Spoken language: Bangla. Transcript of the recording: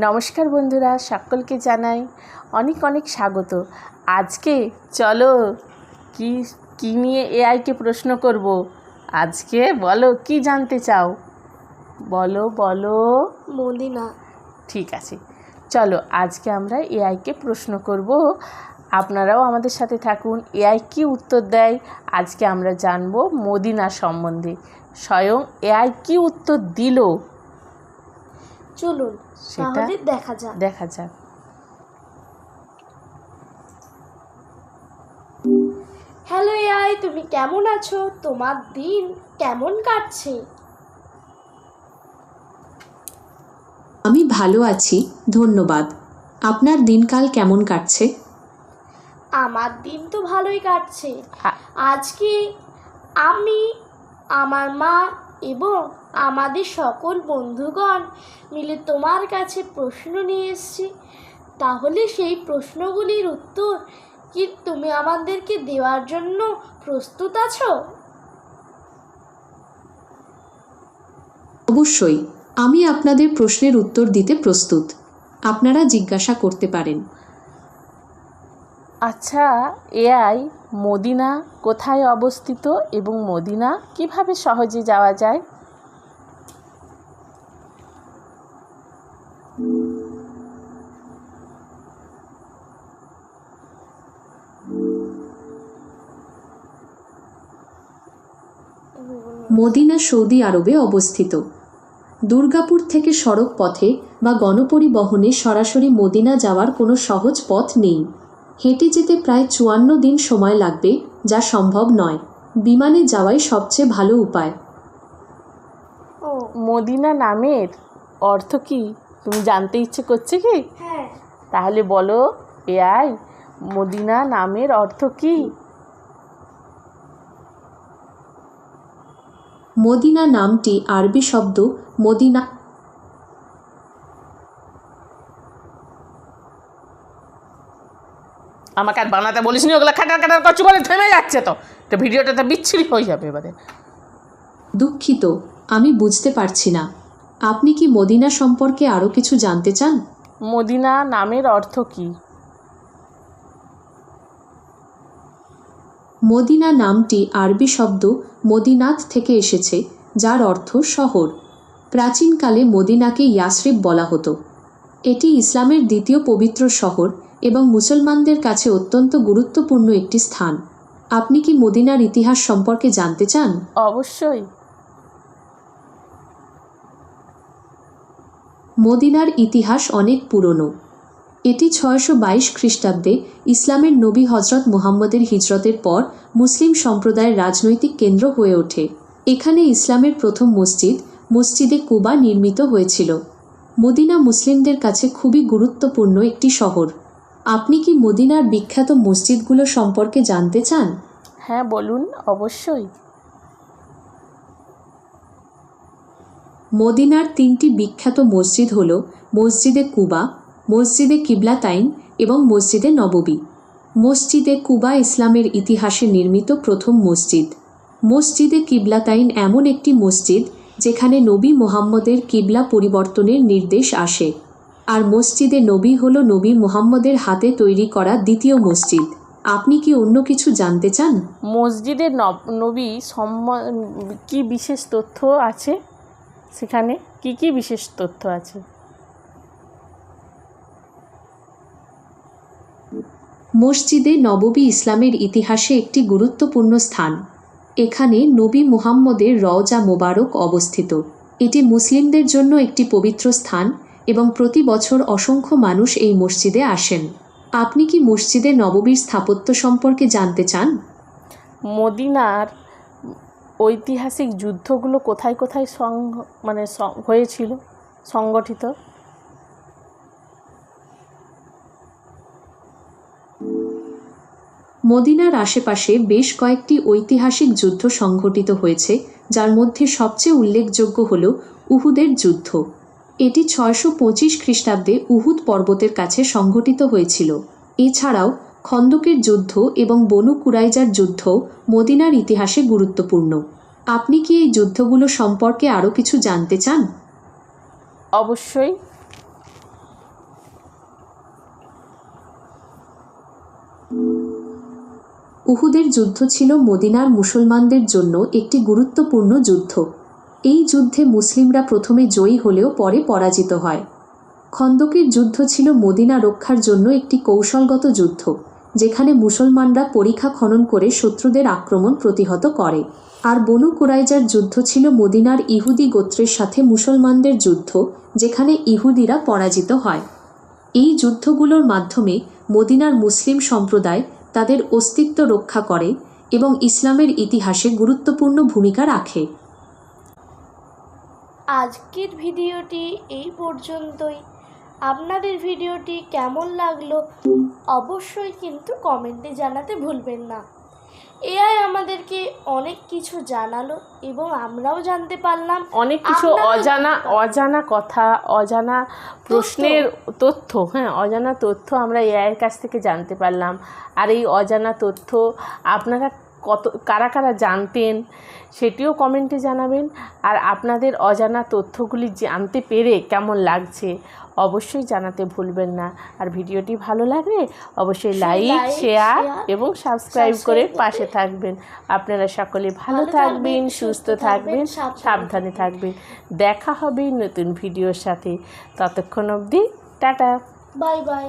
নমস্কার বন্ধুরা, সকলকে জানাই অনেক অনেক স্বাগত। আজকে চলো কি নিয়ে এআইকে প্রশ্ন করব। আজকে বলো কি জানতে চাও, বলো বলো। মদিনা। ঠিক আছে, চলো আজকে আমরা এআইকে প্রশ্ন করব। আপনারাও আমাদের সাথে থাকুন। এআই কি উত্তর দেয় আজকে আমরা জানবো মদিনা সম্বন্ধে। স্বয়ং এআই কি উত্তর দিল চলুন তাহলে দেখা যাক। হ্যালো এআই, তুমি কেমন আছো? তোমার দিন কেমন কাটছে? আমি ভালো আছি, ধন্যবাদ। আপনার দিনকাল কেমন কাটছে? আমার দিন তো ভালোই কাটছে। আজকে আমি, আমার মা এবং আমাদের সকল বন্ধুগণ মিলে তোমার কাছে প্রশ্ন নিয়ে এসেছি। তাহলে সেই প্রশ্নগুলির উত্তর কি তুমি আমাদেরকে দেওয়ার জন্য প্রস্তুত আছো? অবশ্যই, আমি আপনাদের প্রশ্নের উত্তর দিতে প্রস্তুত। আপনারা জিজ্ঞাসা করতে পারেন। আচ্ছা এআই, মদিনা কোথায় অবস্থিত এবং মদিনা কিভাবে সহজে যাওয়া যায়? মদিনা সৌদি আরবে অবস্থিত। দুর্গাপুর থেকে সড়ক পথে বা গণপরিবহনে সরাসরি মদিনা যাওয়ার কোনো সহজ পথ নেই। হেঁটে যেতে প্রায় 54 দিন সময় লাগবে, যা সম্ভব নয়। বিমানে যাওয়াই সবচেয়ে ভালো উপায়। মদিনা নামের অর্থ কি তুমি জানতে ইচ্ছে করছে কি? হ্যাঁ। তাহলে বলো এআই, মদিনা নামের অর্থ কি? মদিনা নামটি আরবি শব্দ মদিনা। আমাকে আর বানাতে বলিস নি, ওগুলো খাটার খাটার করছি বলে থেমে যাচ্ছে। তো ভিডিওটা তো বিচ্ছিরি হয়ে যাবে এবারে। দুঃখিত, আমি বুঝতে পারছি না। আপনি কি মদিনা সম্পর্কে আরও কিছু জানতে চান? মদিনা নামের অর্থ কি? মদিনা নামটি আরবি শব্দ মদিনাত থেকে এসেছে, যার অর্থ শহর। প্রাচীনকালে মদিনাকে ইয়াসরিব বলা হতো। এটি ইসলামের দ্বিতীয় পবিত্র শহর এবং মুসলমানদের কাছে অত্যন্ত গুরুত্বপূর্ণ একটি স্থান। আপনি কি মদিনার ইতিহাস সম্পর্কে জানতে চান? অবশ্যই। মদিনার ইতিহাস অনেক পুরনো। এটি 622 খ্রিস্টাব্দে ইসলামের নবী হজরত মুহাম্মদের হিজরতের পর মুসলিম সম্প্রদায়ের রাজনৈতিক কেন্দ্র হয়ে ওঠে। এখানে ইসলামের প্রথম মসজিদে কুবা নির্মিত হয়েছিল। মদিনা মুসলিমদের কাছে খুবই গুরুত্বপূর্ণ একটি শহর। আপনি কি মদিনার বিখ্যাত মসজিদগুলো সম্পর্কে জানতে চান? হ্যাঁ বলুন, অবশ্যই। মদিনার 3টি বিখ্যাত মসজিদ হল মসজিদে কুবা, মসজিদে কিবলাতাইন এবং মসজিদে নববী। মসজিদে কুবা ইসলামের ইতিহাসে নির্মিত প্রথম মসজিদ। মসজিদে কিবলাতাইন এমন একটি মসজিদ যেখানে নবী মুহাম্মদের কিবলা পরিবর্তনের নির্দেশ আসে। আর মসজিদে নবী হল নবী মুহাম্মদের হাতে তৈরি করা দ্বিতীয় মসজিদ। আপনি কি অন্য কিছু জানতে চান? মসজিদে নবী কি বিশেষ তথ্য আছে? সেখানে কি বিশেষ তথ্য আছে? মসজিদে নববী ইসলামের ইতিহাসে একটি গুরুত্বপূর্ণ স্থান। এখানে নবী মুহাম্মদের রওজা মোবারক অবস্থিত। এটি মুসলিমদের জন্য একটি পবিত্র স্থান এবং প্রতি বছর অসংখ্য মানুষ এই মসজিদে আসেন। আপনি কি মসজিদে নববীর স্থাপত্য সম্পর্কে জানতে চান? মদিনার ঐতিহাসিক যুদ্ধগুলো কোথায় কোথায় হয়েছিল সংগঠিত? মদিনার আশেপাশে বেশ কয়েকটি ঐতিহাসিক যুদ্ধ সংঘটিত হয়েছে, যার মধ্যে সবচেয়ে উল্লেখযোগ্য হল উহুদের যুদ্ধ। এটি 625 খ্রিস্টাব্দে উহুদ পর্বতের কাছে সংঘটিত হয়েছিল। এছাড়াও খন্দকের যুদ্ধ এবং বনু কুরাইজার যুদ্ধ মদিনার ইতিহাসে গুরুত্বপূর্ণ। আপনি কি এই যুদ্ধগুলো সম্পর্কে আরও কিছু জানতে চান? অবশ্যই। উহুদের যুদ্ধ ছিল মদিনার মুসলমানদের জন্য একটি গুরুত্বপূর্ণ যুদ্ধ। এই যুদ্ধে মুসলিমরা প্রথমে জয়ী হলেও পরে পরাজিত হয়। খন্দকের যুদ্ধ ছিল মদিনা রক্ষার জন্য একটি কৌশলগত যুদ্ধ, যেখানে মুসলমানরা পরিখা খনন করে শত্রুদের আক্রমণ প্রতিহত করে। আর বনু কুরাইজার যুদ্ধ ছিল মদিনার ইহুদি গোত্রের সাথে মুসলমানদের যুদ্ধ, যেখানে ইহুদিরা পরাজিত হয়। এই যুদ্ধগুলোর মাধ্যমে মদিনার মুসলিম সম্প্রদায় তাদের অস্তিত্ব রক্ষা করে এবং ইসলামের ইতিহাসে গুরুত্বপূর্ণ ভূমিকা রাখে। আজকের ভিডিওটি এই পর্যন্তই। আপনাদের ভিডিওটি কেমন লাগলো অবশ্যই কিন্তু কমেন্টে জানাতে ভুলবেন না। এআই আমাদেরকে অনেক কিছু জানালো এবং আমরাও জানতে পারলাম অনেক কিছু অজানা কথা, অজানা প্রশ্নের তথ্য, অজানা তথ্য আমরা এআইয়ের কাছ থেকে জানতে পারলাম। আর এই অজানা তথ্য আপনারা কারা কারা জানতেন সেটিও কমেন্টে জানাবেন। আর আপনাদের অজানা তথ্যগুলি জানতে পেরে কেমন লাগছে অবশ্যই জানাতে ভুলবেন না। আর ভিডিওটি ভালো লাগলে অবশ্যই লাইক, শেয়ার এবং সাবস্ক্রাইব করে পাশে থাকবেন। আপনারা সকলে ভালো থাকবেন, সুস্থ থাকবেন, সাবধানে থাকবেন। দেখা হবে নতুন ভিডিওর সাথে। ততক্ষণ অবধি টাটা, বাই বাই।